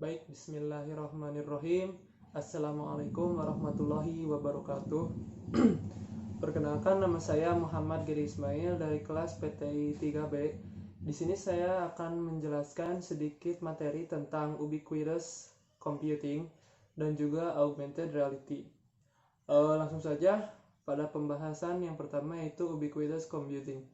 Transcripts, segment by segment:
Baik, bismillahirrahmanirrahim. Assalamualaikum warahmatullahi wabarakatuh. Perkenalkan, nama saya Muhammad Giri Ismail dari kelas PTI 3B. Di sini saya akan menjelaskan sedikit materi tentang ubiquitous computing dan juga augmented reality. Langsung saja pada pembahasan yang pertama, yaitu ubiquitous computing.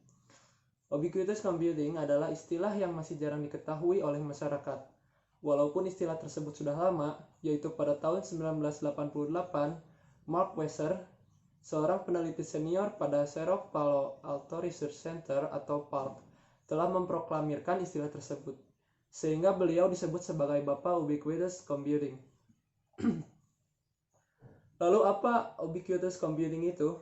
Ubiquitous computing adalah istilah yang masih jarang diketahui oleh masyarakat. Walaupun istilah tersebut sudah lama, yaitu pada tahun 1988, Mark Weiser, seorang peneliti senior pada Cerro Palo Alto Research Center atau PARC, telah memproklamirkan istilah tersebut, sehingga beliau disebut sebagai Bapak Ubiquitous Computing. Lalu apa ubiquitous computing itu?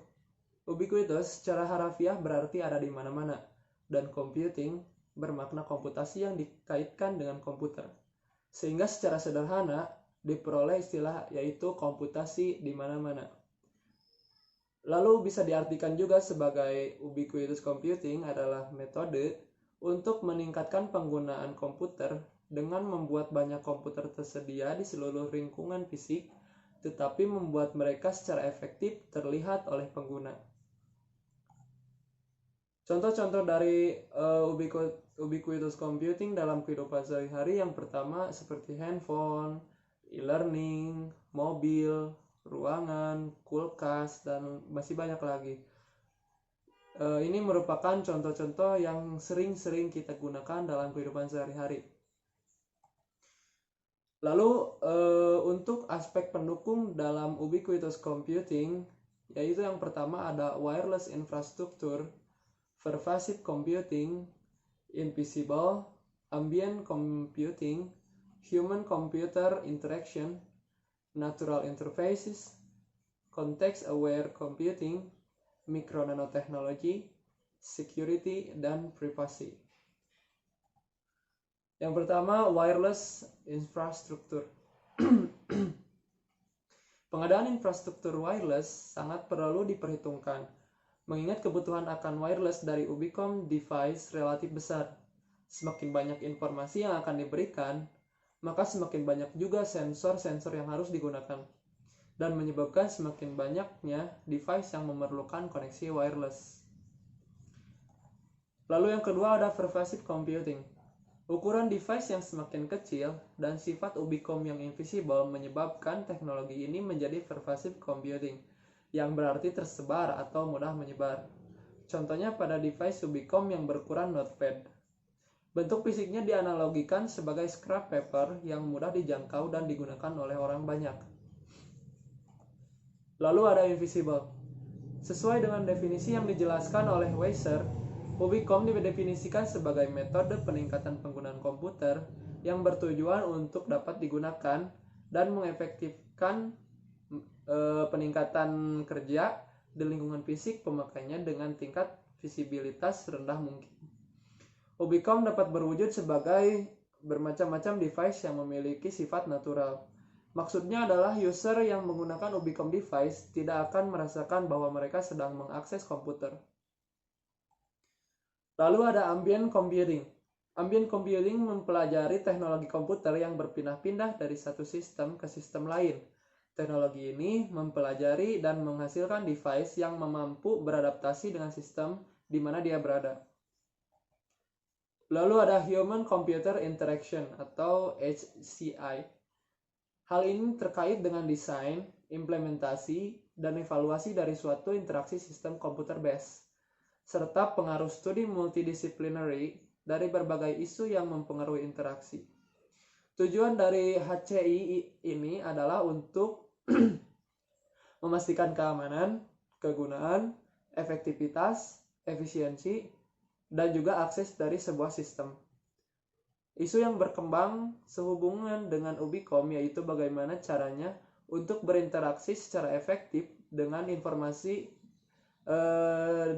Ubiquitous secara harafiah berarti ada di mana-mana, dan computing bermakna komputasi yang dikaitkan dengan komputer. Sehingga secara sederhana diperoleh istilah yaitu komputasi di mana-mana. Lalu bisa diartikan juga sebagai ubiquitous computing adalah metode untuk meningkatkan penggunaan komputer dengan membuat banyak komputer tersedia di seluruh lingkungan fisik, tetapi membuat mereka secara efektif terlihat oleh pengguna. Contoh-contoh dari ubiquitous computing dalam kehidupan sehari-hari yang pertama seperti handphone, e-learning, mobil, ruangan, kulkas, dan masih banyak lagi. Ini merupakan contoh-contoh yang sering-sering kita gunakan dalam kehidupan sehari-hari. Lalu untuk aspek pendukung dalam ubiquitous computing, yaitu yang pertama ada wireless infrastructure, pervasive computing, invisible, ambient computing, human-computer interaction, natural interfaces, context-aware computing, micro-nanotechnology, security, dan privacy. Yang pertama, wireless infrastructure. Pengadaan infrastruktur wireless sangat perlu diperhitungkan, mengingat kebutuhan akan wireless dari Ubicom device relatif besar. Semakin banyak informasi yang akan diberikan, maka semakin banyak juga sensor-sensor yang harus digunakan, dan menyebabkan semakin banyaknya device yang memerlukan koneksi wireless. Lalu yang kedua ada pervasive computing. Ukuran device yang semakin kecil dan sifat Ubicom yang invisible menyebabkan teknologi ini menjadi pervasive computing, yang berarti tersebar atau mudah menyebar. Contohnya pada device Ubicom yang berukuran notepad. Bentuk fisiknya dianalogikan sebagai scrap paper yang mudah dijangkau dan digunakan oleh orang banyak. Lalu ada invisible. Sesuai dengan definisi yang dijelaskan oleh Weiser, Ubicom didefinisikan sebagai metode peningkatan penggunaan komputer yang bertujuan untuk dapat digunakan dan mengefektifkan peningkatan kerja di lingkungan fisik pemakainya dengan tingkat visibilitas rendah mungkin. Ubicom dapat berwujud sebagai bermacam-macam device yang memiliki sifat natural. Maksudnya adalah user yang menggunakan Ubicom device tidak akan merasakan bahwa mereka sedang mengakses komputer. Lalu ada ambient computing. Ambient computing mempelajari teknologi komputer yang berpindah-pindah dari satu sistem ke sistem lain. Teknologi ini mempelajari dan menghasilkan device yang mampu beradaptasi dengan sistem di mana dia berada. Lalu ada Human Computer Interaction atau HCI. Hal ini terkait dengan desain, implementasi, dan evaluasi dari suatu interaksi sistem komputer base, serta pengaruh studi multidisciplinary dari berbagai isu yang mempengaruhi interaksi. Tujuan dari HCI ini adalah untuk memastikan keamanan, kegunaan, efektivitas, efisiensi, dan juga akses dari sebuah sistem. Isu yang berkembang sehubungan dengan Ubicom yaitu bagaimana caranya untuk berinteraksi secara efektif dengan informasi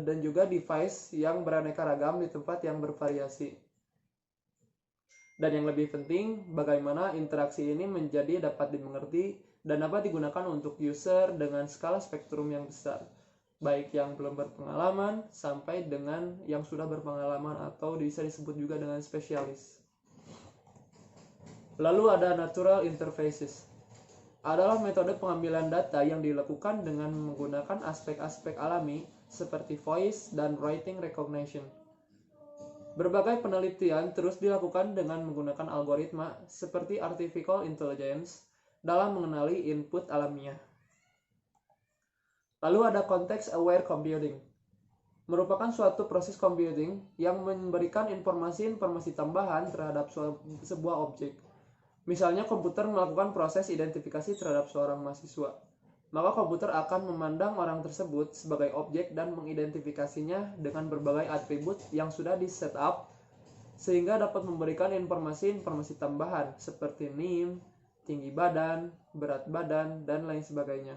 dan juga device yang beraneka ragam di tempat yang bervariasi. Dan yang lebih penting, bagaimana interaksi ini menjadi dapat dimengerti dan dapat digunakan untuk user dengan skala spektrum yang besar, baik yang belum berpengalaman sampai dengan yang sudah berpengalaman atau bisa disebut juga dengan spesialis. Lalu ada natural interfaces. Adalah metode pengambilan data yang dilakukan dengan menggunakan aspek-aspek alami seperti voice dan writing recognition. Berbagai penelitian terus dilakukan dengan menggunakan algoritma seperti artificial intelligence dalam mengenali input alamiah. Lalu ada context-aware computing, merupakan suatu proses computing yang memberikan informasi-informasi tambahan terhadap sebuah objek. Misalnya komputer melakukan proses identifikasi terhadap seorang mahasiswa. Maka komputer akan memandang orang tersebut sebagai objek dan mengidentifikasinya dengan berbagai atribut yang sudah di-setup sehingga dapat memberikan informasi-informasi tambahan seperti name, tinggi badan, berat badan, dan lain sebagainya.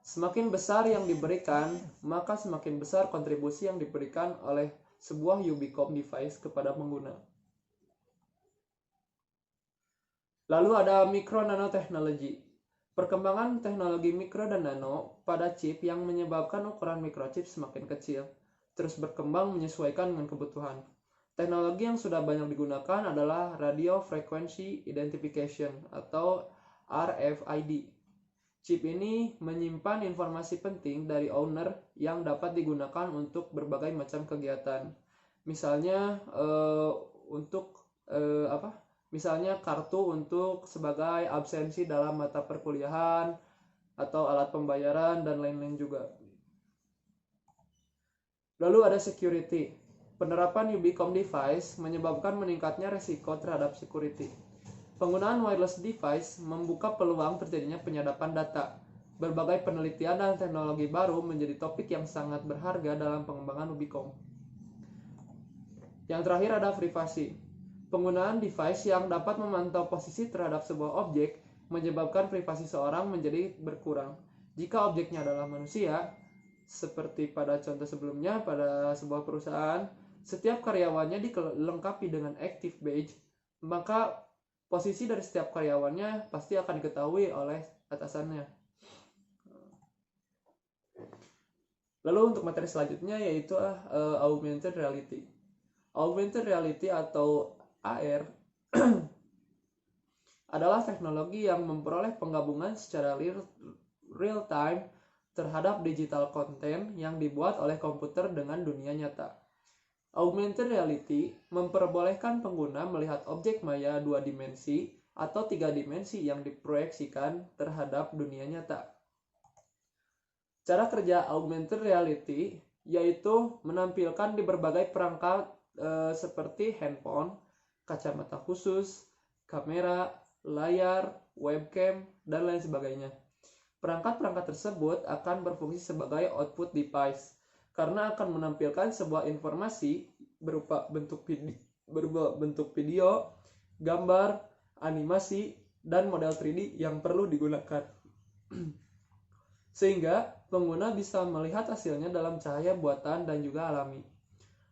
Semakin besar yang diberikan, maka semakin besar kontribusi yang diberikan oleh sebuah Ubicom device kepada pengguna. Lalu ada mikro nanotechnology. Perkembangan teknologi mikro dan nano pada chip yang menyebabkan ukuran mikrochip semakin kecil, terus berkembang menyesuaikan dengan kebutuhan. Teknologi yang sudah banyak digunakan adalah Radio Frequency Identification atau RFID. Chip ini menyimpan informasi penting dari owner yang dapat digunakan untuk berbagai macam kegiatan. Misalnya Misalnya kartu untuk sebagai absensi dalam mata perkuliahan atau alat pembayaran dan lain-lain juga. Lalu ada security. Penerapan Ubicom device menyebabkan meningkatnya resiko terhadap security. Penggunaan wireless device membuka peluang terjadinya penyadapan data. Berbagai penelitian dan teknologi baru menjadi topik yang sangat berharga dalam pengembangan Ubicom. Yang terakhir ada privasi. Penggunaan device yang dapat memantau posisi terhadap sebuah objek menyebabkan privasi seorang menjadi berkurang. Jika objeknya adalah manusia, seperti pada contoh sebelumnya pada sebuah perusahaan, setiap karyawannya dilengkapi dengan active badge, maka posisi dari setiap karyawannya pasti akan diketahui oleh atasannya. Lalu untuk materi selanjutnya yaitu augmented reality. Augmented reality atau AR adalah teknologi yang memperoleh penggabungan secara real time terhadap digital content yang dibuat oleh komputer dengan dunia nyata. Augmented reality memperbolehkan pengguna melihat objek maya 2 dimensi atau 3 dimensi yang diproyeksikan terhadap dunia nyata. Cara kerja augmented reality yaitu menampilkan di berbagai perangkat seperti handphone, kacamata khusus, kamera, layar, webcam, dan lain sebagainya. Perangkat-perangkat tersebut akan berfungsi sebagai output device karena akan menampilkan sebuah informasi berupa bentuk video, gambar, animasi, dan model 3D yang perlu digunakan. Sehingga pengguna bisa melihat hasilnya dalam cahaya buatan dan juga alami.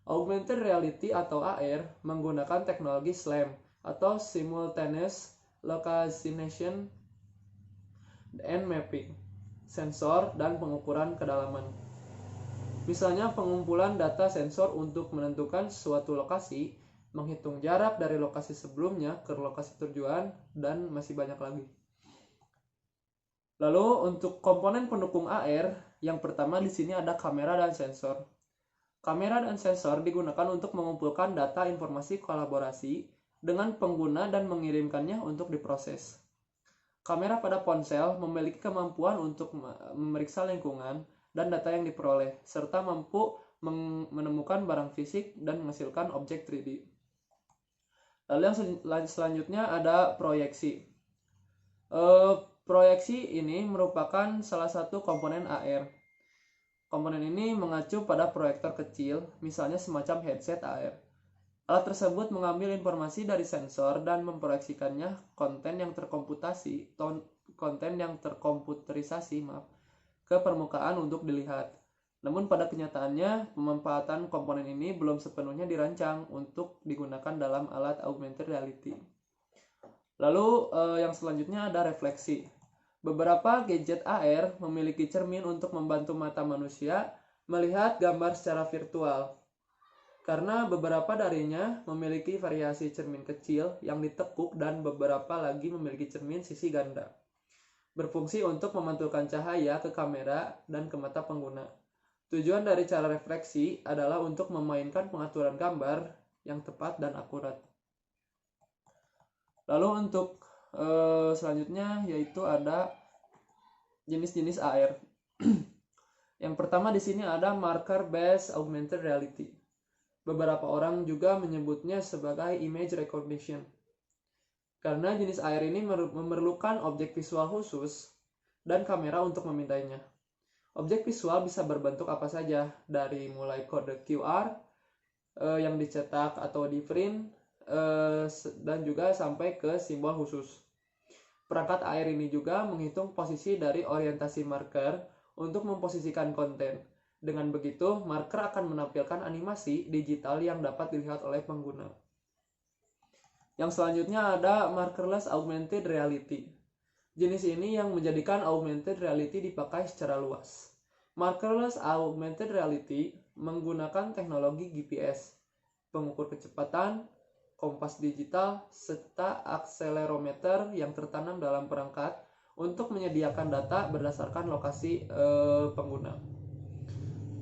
Augmented reality atau AR menggunakan teknologi SLAM atau Simultaneous Location and Mapping, sensor dan pengukuran kedalaman. Misalnya pengumpulan data sensor untuk menentukan suatu lokasi, menghitung jarak dari lokasi sebelumnya ke lokasi tujuan, dan masih banyak lagi. Lalu untuk komponen pendukung AR, yang pertama di sini ada kamera dan sensor. Kamera dan sensor digunakan untuk mengumpulkan data informasi kolaborasi dengan pengguna dan mengirimkannya untuk diproses. Kamera pada ponsel memiliki kemampuan untuk memeriksa lingkungan dan data yang diperoleh, serta mampu menemukan barang fisik dan menghasilkan objek 3D. Lalu yang selanjutnya ada proyeksi. Proyeksi ini merupakan salah satu komponen AR. Komponen ini mengacu pada proyektor kecil, misalnya semacam headset AR. Alat tersebut mengambil informasi dari sensor dan memproyeksikannya konten yang terkomputerisasi ke permukaan untuk dilihat. Namun pada kenyataannya, pemanfaatan komponen ini belum sepenuhnya dirancang untuk digunakan dalam alat augmented reality. Lalu yang selanjutnya ada refleksi. Beberapa gadget AR memiliki cermin untuk membantu mata manusia melihat gambar secara virtual. karena beberapa darinya memiliki variasi cermin kecil yang ditekuk dan beberapa lagi memiliki cermin sisi ganda, berfungsi untuk memantulkan cahaya ke kamera dan ke mata pengguna. Tujuan dari cara refleksi adalah untuk memainkan pengaturan gambar yang tepat dan akurat. Lalu untuk selanjutnya yaitu ada jenis-jenis AR. Yang pertama di sini ada marker based augmented reality. Beberapa orang juga menyebutnya sebagai image recognition. Karena jenis AR ini memerlukan objek visual khusus dan kamera untuk memintainya. Objek visual bisa berbentuk apa saja, dari mulai kode QR yang dicetak atau di print dan juga sampai ke simbol khusus. Perangkat AR ini juga menghitung posisi dari orientasi marker untuk memposisikan konten. Dengan begitu, marker akan menampilkan animasi digital yang dapat dilihat oleh pengguna. Yang selanjutnya ada markerless augmented reality. Jenis ini yang menjadikan augmented reality dipakai secara luas. Markerless augmented reality menggunakan teknologi GPS, pengukur kecepatan, kompas digital, serta akselerometer yang tertanam dalam perangkat untuk menyediakan data berdasarkan lokasi pengguna.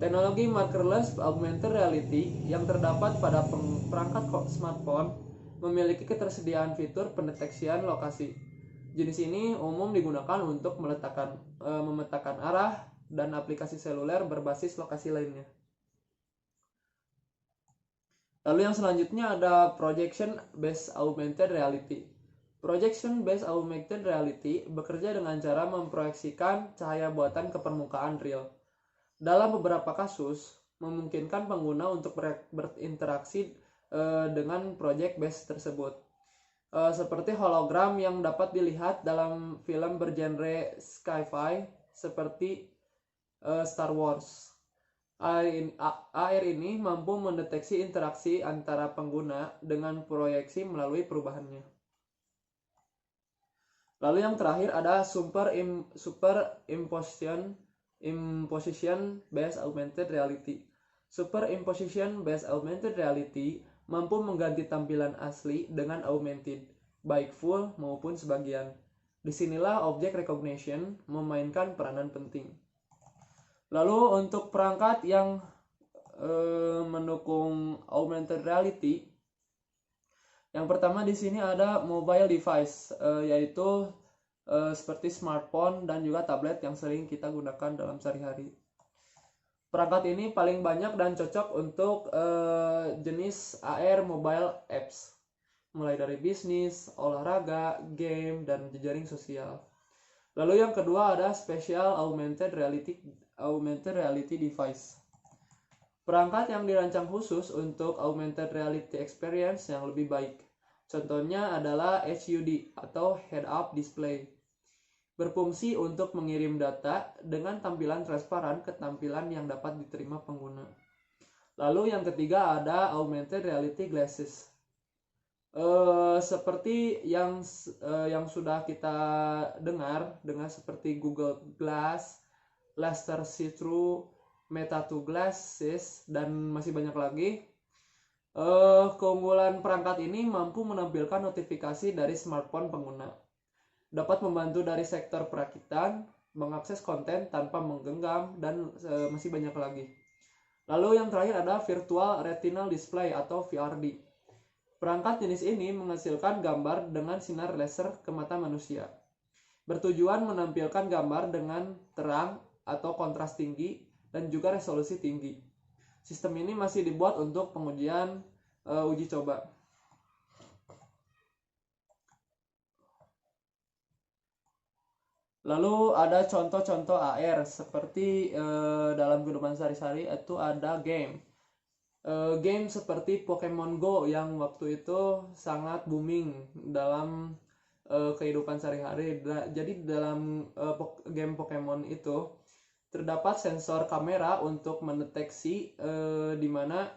Teknologi markerless augmented reality yang terdapat pada perangkat smartphone memiliki ketersediaan fitur pendeteksian lokasi. Jenis ini umum digunakan untuk memetakan arah dan aplikasi seluler berbasis lokasi lainnya. Lalu yang selanjutnya ada projection based augmented reality. Projection based augmented reality bekerja dengan cara memproyeksikan cahaya buatan ke permukaan real. Dalam beberapa kasus, memungkinkan pengguna untuk berinteraksi dengan project base tersebut. Seperti hologram yang dapat dilihat dalam film bergenre sci-fi seperti Star Wars. AR ini mampu mendeteksi interaksi antara pengguna dengan proyeksi melalui perubahannya. Lalu yang terakhir ada Superimposition based augmented reality. Superimposition based augmented reality mampu mengganti tampilan asli dengan augmented, baik full maupun sebagian. Disinilah object recognition memainkan peranan penting. Lalu untuk perangkat yang mendukung augmented reality, yang pertama di sini ada mobile device, yaitu seperti smartphone dan juga tablet yang sering kita gunakan dalam sehari-hari. Perangkat ini paling banyak dan cocok untuk jenis AR mobile apps, mulai dari bisnis, olahraga, game, dan jejaring sosial. Lalu yang kedua ada special augmented reality device. Perangkat yang dirancang khusus untuk augmented reality experience yang lebih baik. Contohnya adalah HUD atau head-up display. Berfungsi untuk mengirim data dengan tampilan transparan ke tampilan yang dapat diterima pengguna. Lalu yang ketiga ada augmented reality glasses. Seperti yang sudah kita dengar seperti Google Glass, Laser See-Through, Meta 2 Glasses, dan masih banyak lagi. Keunggulan perangkat ini mampu menampilkan notifikasi dari smartphone pengguna, dapat membantu dari sektor perakitan, mengakses konten tanpa menggenggam, dan masih banyak lagi. Lalu yang terakhir ada Virtual Retinal Display atau VRD. Perangkat jenis ini menghasilkan gambar dengan sinar laser ke mata manusia, bertujuan menampilkan gambar dengan terang atau kontras tinggi dan juga resolusi tinggi. Sistem ini masih dibuat untuk pengujian uji coba. Lalu ada contoh-contoh AR seperti dalam kehidupan sehari-hari itu ada game. Game seperti Pokemon Go yang waktu itu sangat booming dalam kehidupan sehari-hari. Jadi dalam game Pokemon itu terdapat sensor kamera untuk mendeteksi di mana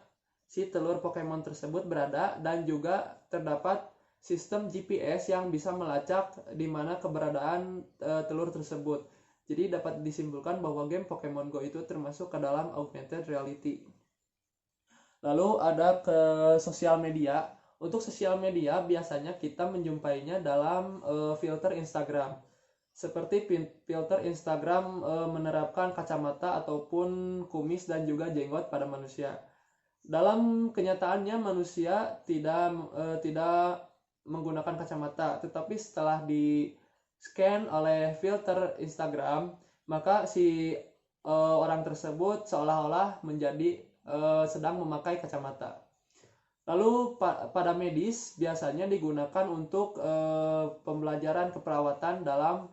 si telur Pokemon tersebut berada, dan juga terdapat sistem GPS yang bisa melacak di mana keberadaan telur tersebut. Jadi dapat disimpulkan bahwa game Pokemon Go itu termasuk ke dalam augmented reality. Lalu ada ke sosial media. Untuk sosial media biasanya kita menjumpainya dalam filter Instagram. Seperti filter Instagram menerapkan kacamata ataupun kumis dan juga jenggot pada manusia. Dalam kenyataannya manusia tidak menggunakan kacamata, tetapi setelah di scan oleh filter Instagram, maka si orang tersebut seolah-olah menjadi sedang memakai kacamata. Lalu pada medis biasanya digunakan untuk pembelajaran keperawatan dalam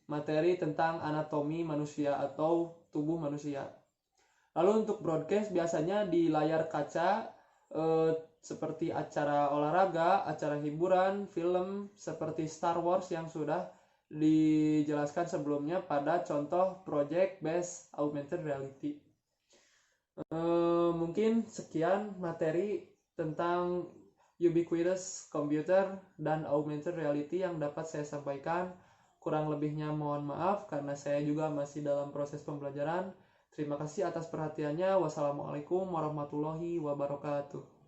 materi tentang anatomi manusia atau tubuh manusia. Lalu untuk broadcast biasanya di layar kaca seperti acara olahraga, acara hiburan, film seperti Star Wars yang sudah dijelaskan sebelumnya pada contoh Project Based Augmented Reality. Mungkin sekian materi tentang ubiquitous computer dan augmented reality yang dapat saya sampaikan. Kurang lebihnya mohon maaf karena saya juga masih dalam proses pembelajaran. Terima kasih atas perhatiannya. Wassalamualaikum warahmatullahi wabarakatuh.